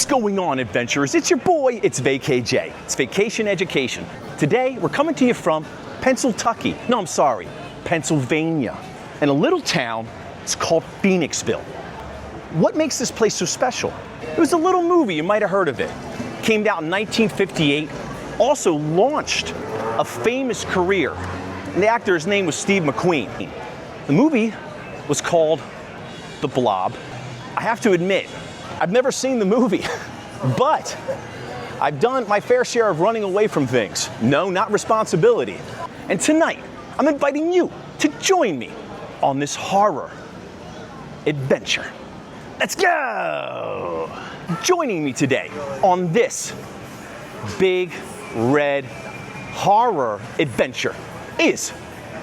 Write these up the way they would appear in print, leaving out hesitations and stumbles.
going on, adventurers? It's your boy, it's VKJ. It's Vacation Education. Today, we're coming to you from Pennsylvania. No, I'm sorry, Pennsylvania. In a little town, it's called Phoenixville. What makes this place so special? It was a little movie, you might have heard of it. Came out in 1958, also launched a famous career. And the actor's name was Steve McQueen. The movie was called The Blob. I have to admit, I've never seen the movie, but I've done my fair share of running away from things. No, not responsibility. And tonight, I'm inviting you to join me on this horror adventure. Let's go! Joining me today on this big red horror adventure is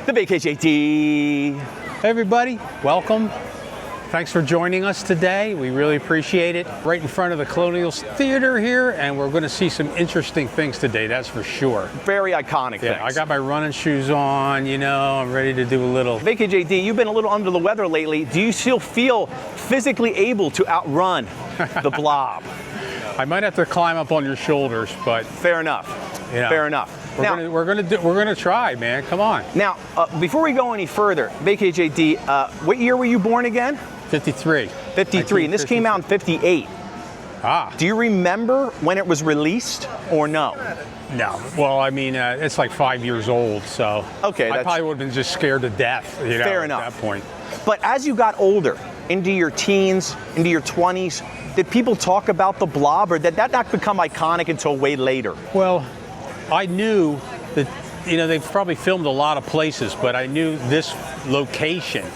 the VKJD. Hey everybody, welcome. Thanks for joining us today. We really appreciate it. Right in front of the Colonial Theater here, and we're going to see some interesting things today, that's for sure. Very iconic things. I got my running shoes on, you know, I'm ready to do a little. VKJD, you've been a little under the weather lately. Do you still feel physically able to outrun the Blob? I might have to climb up on your shoulders, but fair enough. You know, fair enough. We're gonna try, man. Come on. Now, before we go any further, VKJD, what year were you born again? 53. 53, and this came out in 58. Ah. Do you remember when it was released, or no? No. Well, I mean, it's like 5 years old, so okay, I probably would have been just scared to death, you know, fair enough. At that point. But as you got older, into your teens, into your 20s, did people talk about the Blob, or did that not become iconic until way later? Well, I knew that, you know, they've probably filmed a lot of places, but I knew this location.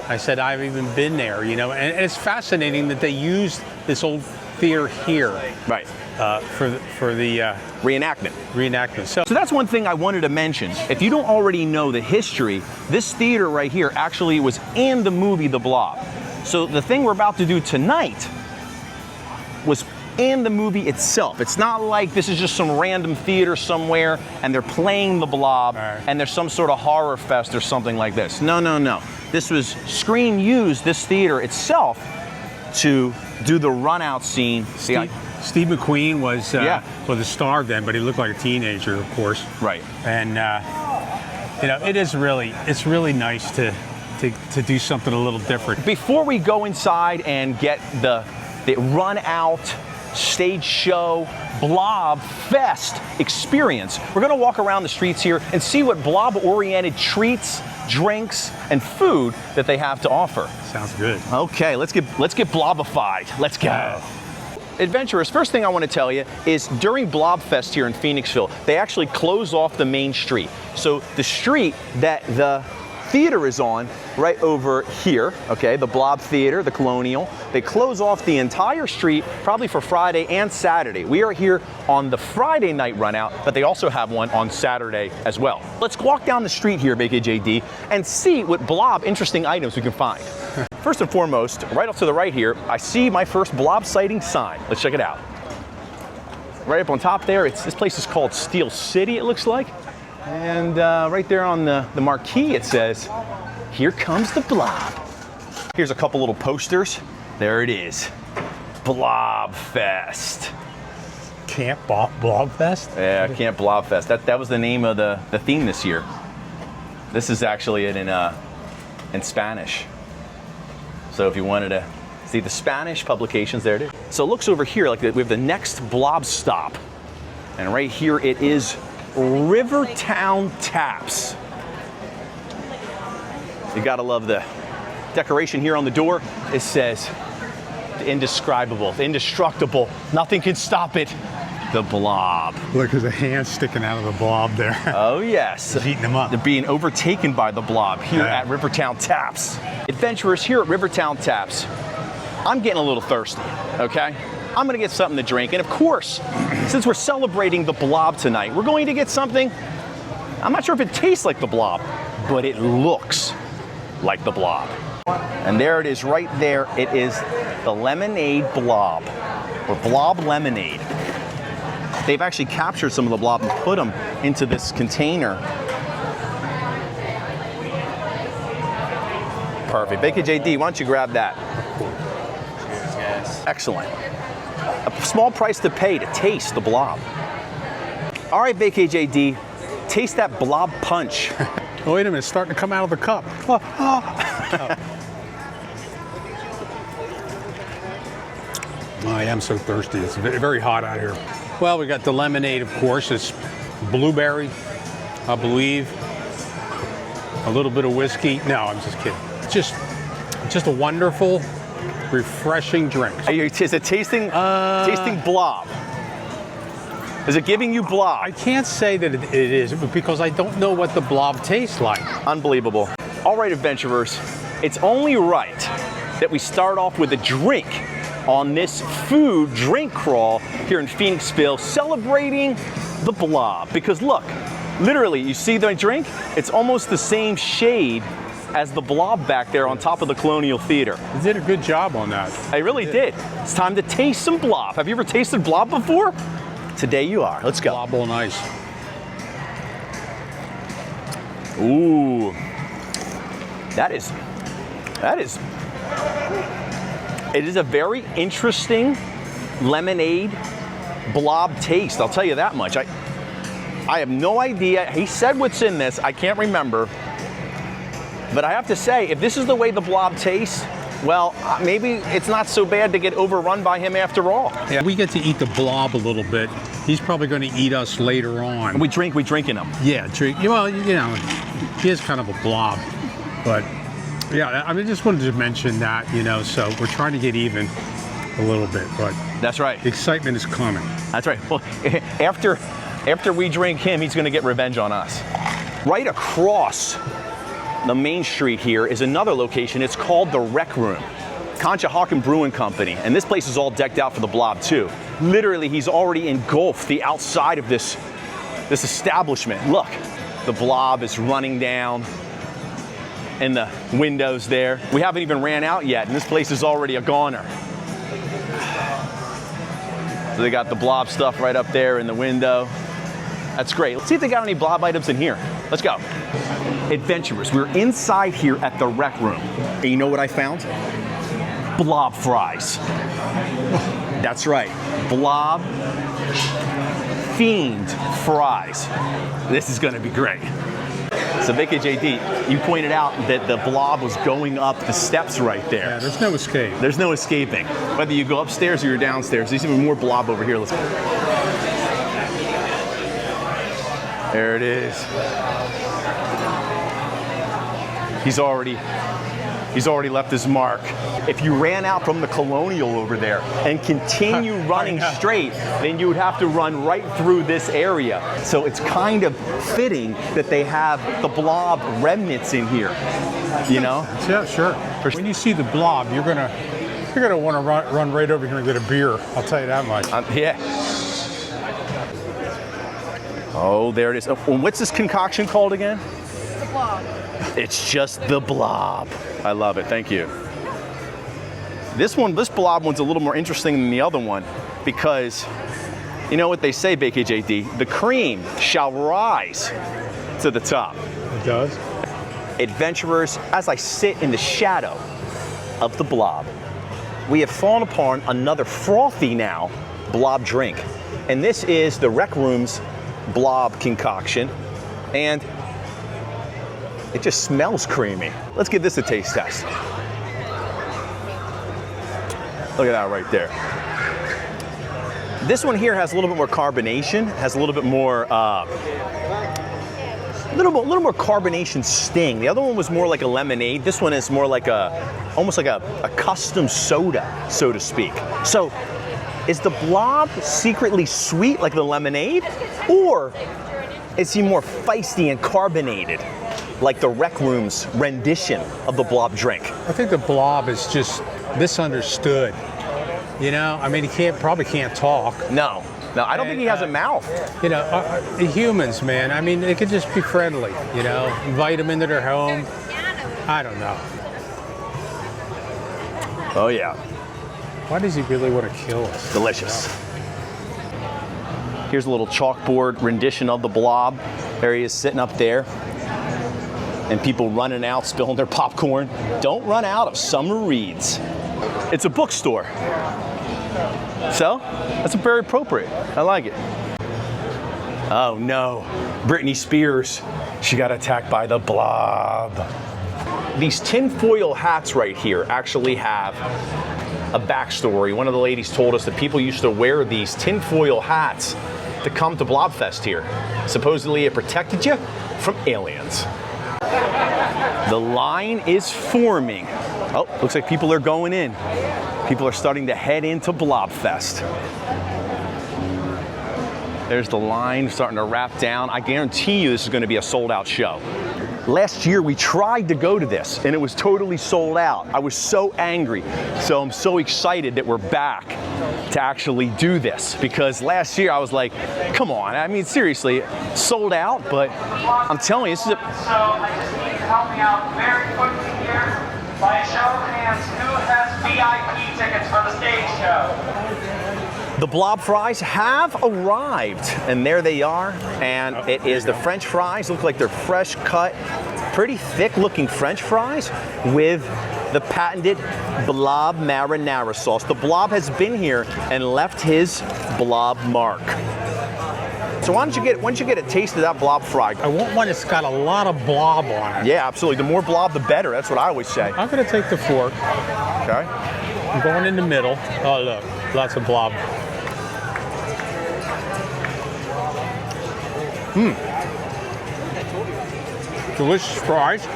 I said, I've even been there, you know, and it's fascinating that they used this old theater here. Right. For the reenactment. Reenactment. So that's one thing I wanted to mention. If you don't already know the history, this theater right here actually was in the movie The Blob. So the thing we're about to do tonight was in the movie itself. It's not like this is just some random theater somewhere and they're playing the Blob and there's some sort of horror fest or something like this. No, no, no. This was Screen used this theater itself to do the run out scene. Steve McQueen was a star then, but he looked like a teenager, of course. Right. And you know, it's really nice to do something a little different. Before we go inside and get the run out stage show BLOBfest experience, we're going to walk around the streets here and see what blob-oriented treats, drinks, and food that they have to offer. Sounds good. Okay, let's get blobified. Let's go. Adventurers, first thing I want to tell you is during BLOBfest here in Phoenixville, they actually close off the main street. So the street that the theater is on, right over here, okay, the Blob Theater, the Colonial, they close off the entire street probably for Friday and Saturday. We are here on the Friday night run out, but they also have one on Saturday as well. Let's walk down the street here, VKJD, and see what Blob interesting items we can find. First and foremost, right off to the right here, I see my first Blob sighting sign. Let's check it out. Right up on top there, this place is called Steel City, it looks like. And right there on the marquee, it says, "Here comes the Blob." Here's a couple little posters. There it is. BLOBfest. Camp BLOBfest? Yeah, Camp BLOBfest. That was the name of the theme this year. This is actually it in Spanish. So if you wanted to see the Spanish publications, there it is. So it looks over here like we have the next Blob stop. And right here it is Rivertown Taps. You gotta love the decoration here on the door. It says, the indescribable, the indestructible, nothing can stop it, the Blob. Look, there's a hand sticking out of the Blob there. Oh yes. He's eating them up. They're being overtaken by the Blob here at Rivertown Taps. Adventurers, here at Rivertown Taps, I'm getting a little thirsty, okay? I'm gonna get something to drink, and of course, since we're celebrating the Blob tonight, we're going to get something, I'm not sure if it tastes like the Blob, but it looks like the Blob. And there it is right there. It is the Lemonade Blob, or Blob Lemonade. They've actually captured some of the Blob and put them into this container. Perfect. VKJD, why don't you grab that? Yes. Excellent. A small price to pay to taste the blob. All right, Vacay JD, taste that blob punch. Oh, wait a minute, it's starting to come out of the cup. I am so thirsty. It's very hot out here. Well, we got the lemonade, of course. It's blueberry, I believe. A little bit of whiskey. No, I'm just kidding. It's just a wonderful, refreshing drink. Is it tasting blob? Is it giving you blob? I can't say that it is because I don't know what the blob tastes like. Unbelievable. All right, adventurers, it's only right that we start off with a drink on this food drink crawl here in Phoenixville, celebrating the blob. Because look, literally, you see the drink? It's almost the same shade as the blob back there on top of the Colonial Theater. You did a good job on that. I really did. It's time to taste some blob. Have you ever tasted blob before? Today you are. Let's go. Blob on ice. Ooh. It is a very interesting lemonade blob taste. I'll tell you that much. I have no idea. He said what's in this. I can't remember. But I have to say, if this is the way the blob tastes, well, maybe it's not so bad to get overrun by him after all. Yeah, we get to eat the blob a little bit. He's probably going to eat us later on. We drinking him. Yeah, drink. Well, you know, he is kind of a blob. But yeah, I mean, just wanted to mention that, you know, so we're trying to get even a little bit, but that's right. The excitement is coming. That's right. Well, after we drink him, he's going to get revenge on us. Right across the main street here is another location. It's called the Rec Room, Conshohocken Brewing Company, and this place is all decked out for the blob too. Literally, he's already engulfed the outside of this establishment. Look, the blob is running down in the windows there. We haven't even ran out yet, and this place is already a goner. So they got the blob stuff right up there in the window. That's great. Let's see if they got any blob items in here. Let's go. Adventurers, we're inside here at the Rec Room. And you know what I found? Blob Fries. That's right, Blob-themed fries. This is gonna be great. So Vacay JD, you pointed out that the blob was going up the steps right there. Yeah, there's no escape. There's no escaping. Whether you go upstairs or you're downstairs, there's even more blob over here. Let's go. There it is. He's already left his mark. If you ran out from the Colonial over there and continue running straight, then you would have to run right through this area. So it's kind of fitting that they have the blob remnants in here, you know? Yeah, sure. When you see the blob, you're gonna want to run right over here and get a beer. I'll tell you that much. Yeah. Oh, there it is. Oh, what's this concoction called again? The blob. It's just the blob. I love it. Thank you. This blob one's a little more interesting than the other one because you know what they say, Vacay JD? The cream shall rise to the top. It does. Adventurers, as I sit in the shadow of the blob, we have fallen upon another frothy now blob drink. And this is the Rec Room's blob concoction. And it just smells creamy. Let's give this a taste test. Look at that right there. This one here has a little bit more carbonation, has a little bit more, little more carbonation sting. The other one was more like a lemonade. This one is more like almost like a custom soda, so to speak. So, is the blob secretly sweet like the lemonade, or is he more feisty and carbonated, like the Rec Room's rendition of the blob drink? I think the blob is just misunderstood. You know, I mean, he probably can't talk. No, I don't think he has a mouth. You know, the humans, man, I mean, they could just be friendly, you know, invite them into their home. I don't know. Oh yeah. Why does he really want to kill us? Delicious. Here's a little chalkboard rendition of the blob. There he is sitting up there. And people running out, spilling their popcorn. Don't run out of summer reads. It's a bookstore. So, that's very appropriate. I like it. Oh no, Britney Spears. She got attacked by the blob. These tinfoil hats right here actually have a backstory. One of the ladies told us that people used to wear these tinfoil hats to come to BLOBfest here. Supposedly it protected you from aliens. The line is forming. Oh, looks like people are going in. People are starting to head into BLOBfest. There's the line starting to wrap down. I guarantee you this is going to be a sold out show. Last year we tried to go to this and it was totally sold out. I was so angry. So I'm so excited that we're back to actually do this, because last year I was like, come on, I mean seriously, sold out, but I'm telling you, this is a... So I just need you to help me out very quickly here by a show of hands. Who has VIP tickets for the stage show? The Blob Fries have arrived, and there they are, and it is the French fries. Look like they're fresh cut, pretty thick looking French fries with the patented Blob marinara sauce. The Blob has been here and left his Blob mark. So why don't you get a taste of that Blob fry? I want one that's got a lot of blob on it. Yeah, absolutely. The more blob, the better. That's what I always say. I'm gonna take the fork. Okay. I'm going in the middle. Oh look, lots of blob. Delicious fries.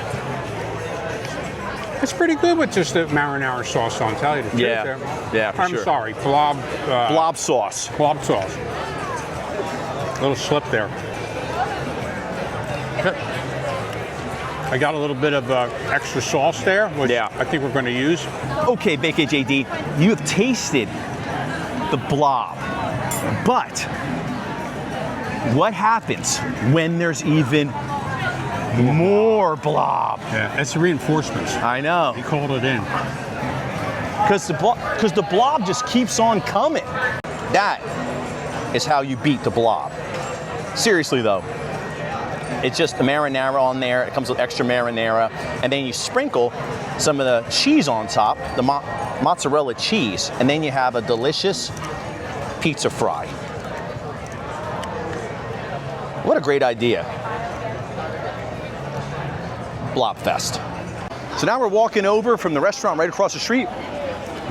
It's pretty good with just the marinara sauce on, tell you the truth. Yeah, for I'm sure. sorry, blob. Blob sauce. Blob sauce. Little slip there. I got a little bit of extra sauce there, which I think we're going to use. Okay, BKJD, you have tasted the Blob, but what happens when there's even more blob? Yeah, that's the reinforcements. I know. He called it in. Because the blob just keeps on coming. That is how you beat the blob. Seriously though, it's just the marinara on there. It comes with extra marinara, and then you sprinkle some of the cheese on top, the mozzarella cheese, and then you have a delicious pizza fry. What a great idea. BLOBfest. So now we're walking over from the restaurant right across the street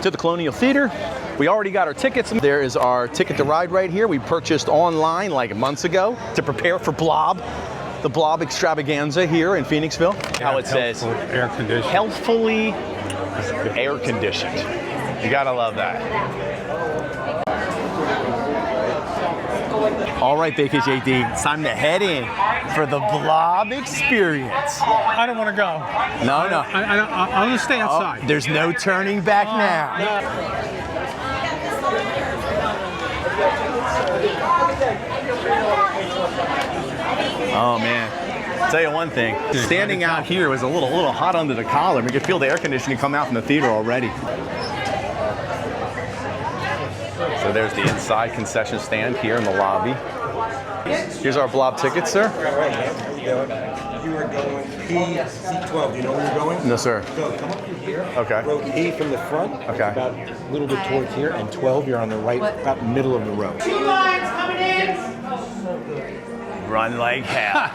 to the Colonial Theater. We already got our tickets. There is our ticket to ride right here. We purchased online like months ago to prepare for Blob, the Blob extravaganza here in Phoenixville. How it says, air conditioned. healthfully air conditioned. You gotta love that. All right, BKJD, it's time to head in for the Blob experience. I don't want to go. No. I'll just stay outside. Oh, there's no turning back now. Oh man, I'll tell you one thing. Standing out here was a little hot under the collar. We could feel the air conditioning come out from the theater already. So there's the inside concession stand here in the lobby. Here's our Blob tickets, sir. You are going P12. Do you know where you're going? No, sir. So come up to here. Okay. Row E from the front. Okay. About a little bit towards here, and 12. You're on the right, about middle of the row. 2 lines coming in. Run like hell.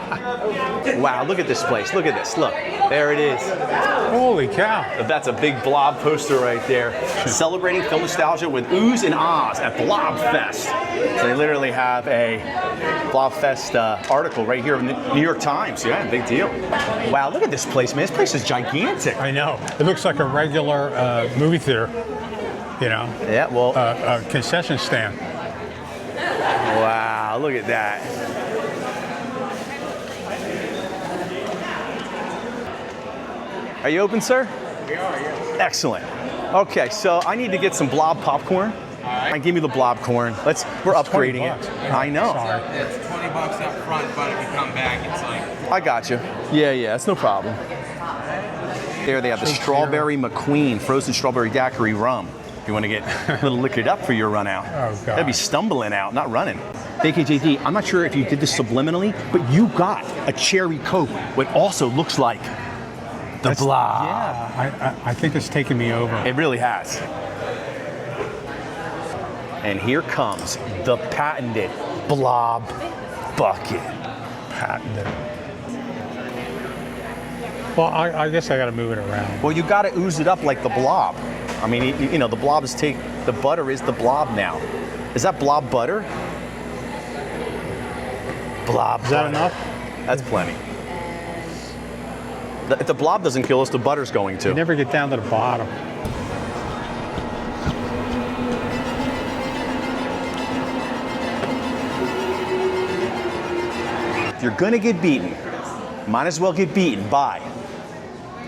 Wow, look at this place. Look at this. Look, there it is. Holy cow. That's a big Blob poster right there. Celebrating film nostalgia with oohs and ahs at BLOBfest. So they literally have a BLOBfest article right here in the New York Times. Yeah, big deal. Wow, look at this place, man. This place is gigantic. I know. It looks like a regular movie theater, you know. Yeah, well. A concession stand. Wow, look at that. Are you open, sir? We are, yeah. Excellent. Okay, so I need to get some Blob popcorn. All right. Give me the Blob corn. We're upgrading it. I know. Sorry. It's $20 up front, but if you come back, it's like... I got you. Yeah, that's no problem. There they have the Strawberry McQueen frozen strawberry daiquiri rum. If you want to get a little liquored up for your run out. Oh, God. That'd be stumbling out, not running. BKJD, I'm not sure if you did this subliminally, but you got a cherry Coke, what also looks like the Blob. Yeah, I think it's taken me over. It really has. And here comes the patented Blob bucket. Patented. Well, I guess I got to move it around. Well, you got to ooze it up like the Blob. I mean, you know, the Blob is the butter is the Blob now. Is that Blob butter? Blob. Is that butter. enough? That's plenty. If the Blob doesn't kill us, the butter's going to. You never get down to the bottom. If you're gonna get beaten, might as well get beaten by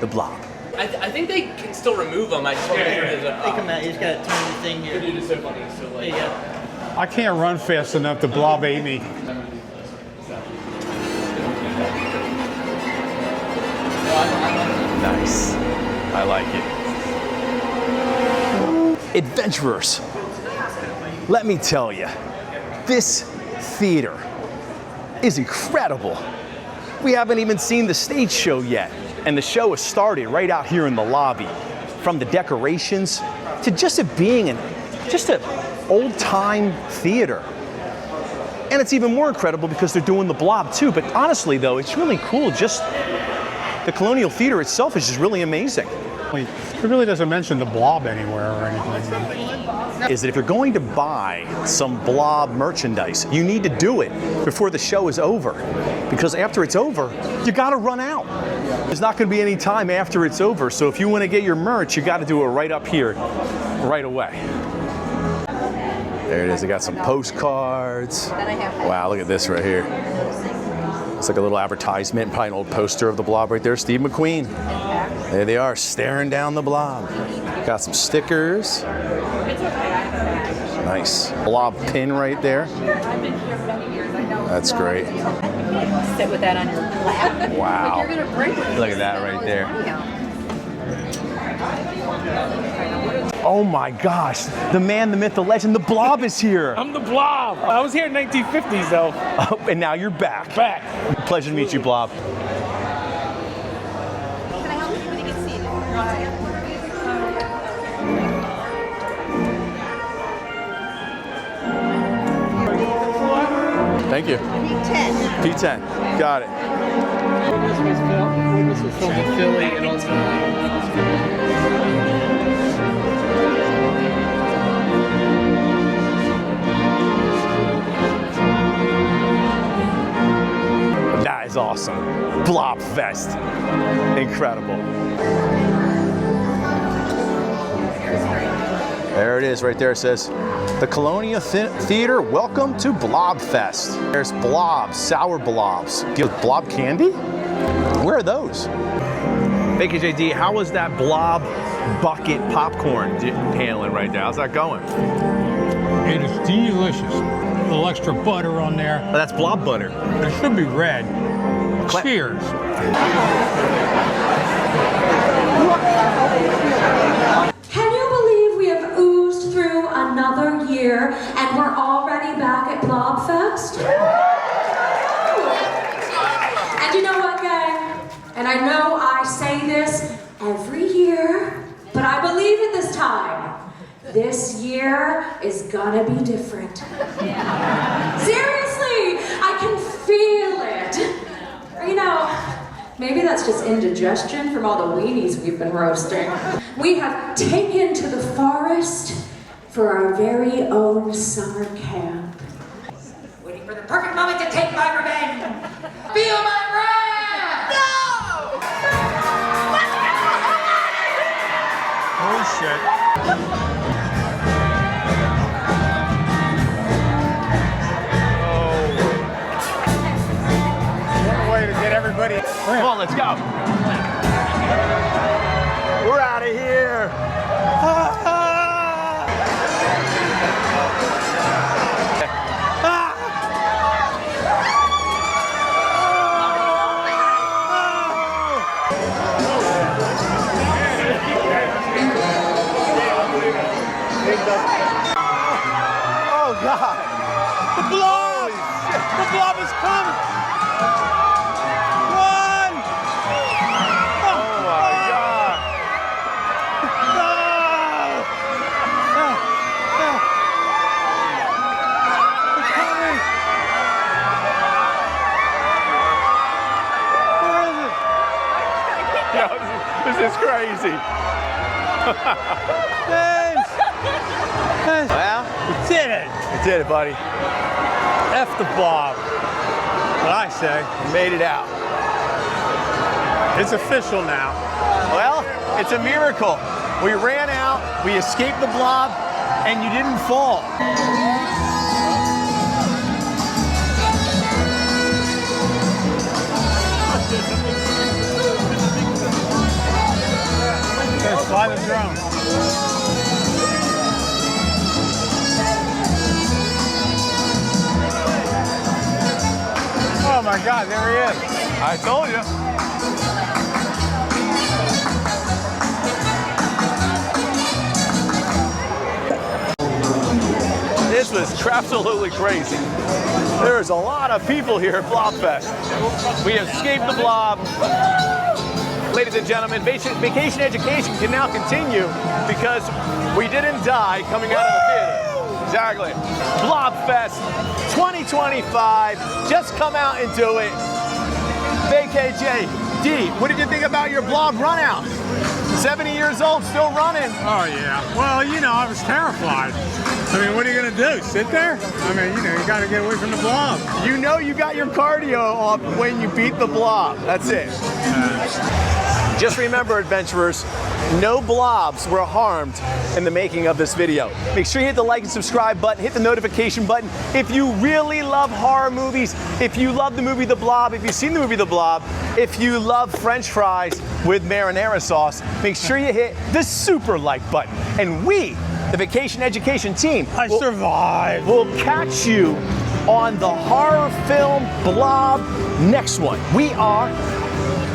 the Blob. I think they can still remove them. I just want to make sure there's a. They come out, you just gotta turn the thing here. Dude, it's so funny. So like, Yeah. I can't run fast enough. The Blob ate me. Nice. I like it. Adventurers, let me tell you, this theater is incredible. We haven't even seen the stage show yet, and the show has started right out here in the lobby. From the decorations to just it being just an old-time theater. And it's even more incredible because they're doing the Blob too. But honestly though, it's really cool. Just the Colonial Theater itself is just really amazing. It really doesn't mention the Blob anywhere or anything. Is that if you're going to buy some Blob merchandise, you need to do it before the show is over. Because after it's over, you gotta run out. There's not gonna be any time after it's over. So if you wanna get your merch, you gotta do it right up here, right away. There it is, they got some postcards. Wow, look at this right here. It's like a little advertisement, probably an old poster of the Blob right there. Steve McQueen. There they are, staring down the Blob. Got some stickers. Nice. Blob pin right there. That's great. Sit with that on your lap. Wow. You're gonna break it. Look at that right there. Oh my gosh, the man, the myth, the legend, the Blob is here. I'm the Blob. I was here in 1950s though. Oh, and now you're back. Back. Pleasure to meet you, Blob. Can I help you when you get seated? Thank you. P10. P10. Got it. Philly and also. That is awesome. BLOBfest. Incredible. There it is, right there. It says, the Colonial Theater, welcome to BLOBfest. There's blobs, sour blobs. Give Blob candy? Where are those? Hey, KJD, how was that Blob bucket popcorn handling right there? How's that going? It is delicious. A little extra butter on there. Oh, that's Blob butter. It should be red. Cheers. Can you believe we have oozed through another year and we're already back at BLOBfest? And you know what, gang? And I know I say this every year, but I believe it this time. This year is gonna be different. Seriously, I can feel it. You know, maybe that's just indigestion from all the weenies we've been roasting. We have taken to the forest for our very own summer camp. Waiting for the perfect moment to take my revenge. Feel my wrath! No! Oh shit. Way to get everybody. Come on, let's go. We're out of here. Oh God! The Blob! The Blob is coming! crazy. Well, We did it. you did it, buddy. F the Blob. What I say. You made it out. It's official now. Well, it's a miracle. We ran out, we escaped the blob, and you didn't fall. Okay, fly the drone. Oh my God, there he is. I told you. This was absolutely crazy. There's a lot of people here at BLOBfest. We escaped the blob. Ladies and gentlemen, vacation education can now continue because we didn't die coming out of the theater. Exactly. BLOBfest 2025. Just come out and do it. VKJ, D, what did you think about your blob run out? 70 years old, still running. Oh yeah. Well, you know, I was terrified. I mean, what are you gonna do? Sit there? I mean, you know, you gotta get away from the blob. You know you got your cardio up when you beat the blob. That's it. Just remember, adventurers, no blobs were harmed in the making of this video. Make sure you hit the like and subscribe button, hit the notification button. If you really love horror movies, if you love the movie The Blob, if you've seen the movie The Blob, if you love French fries with marinara sauce, make sure you hit the super like button. And we, the Vacation Education team, I survived. we'll catch you on the horror film Blob next one. We are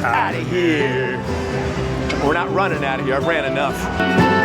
out of here. We're not running out of here. I ran enough.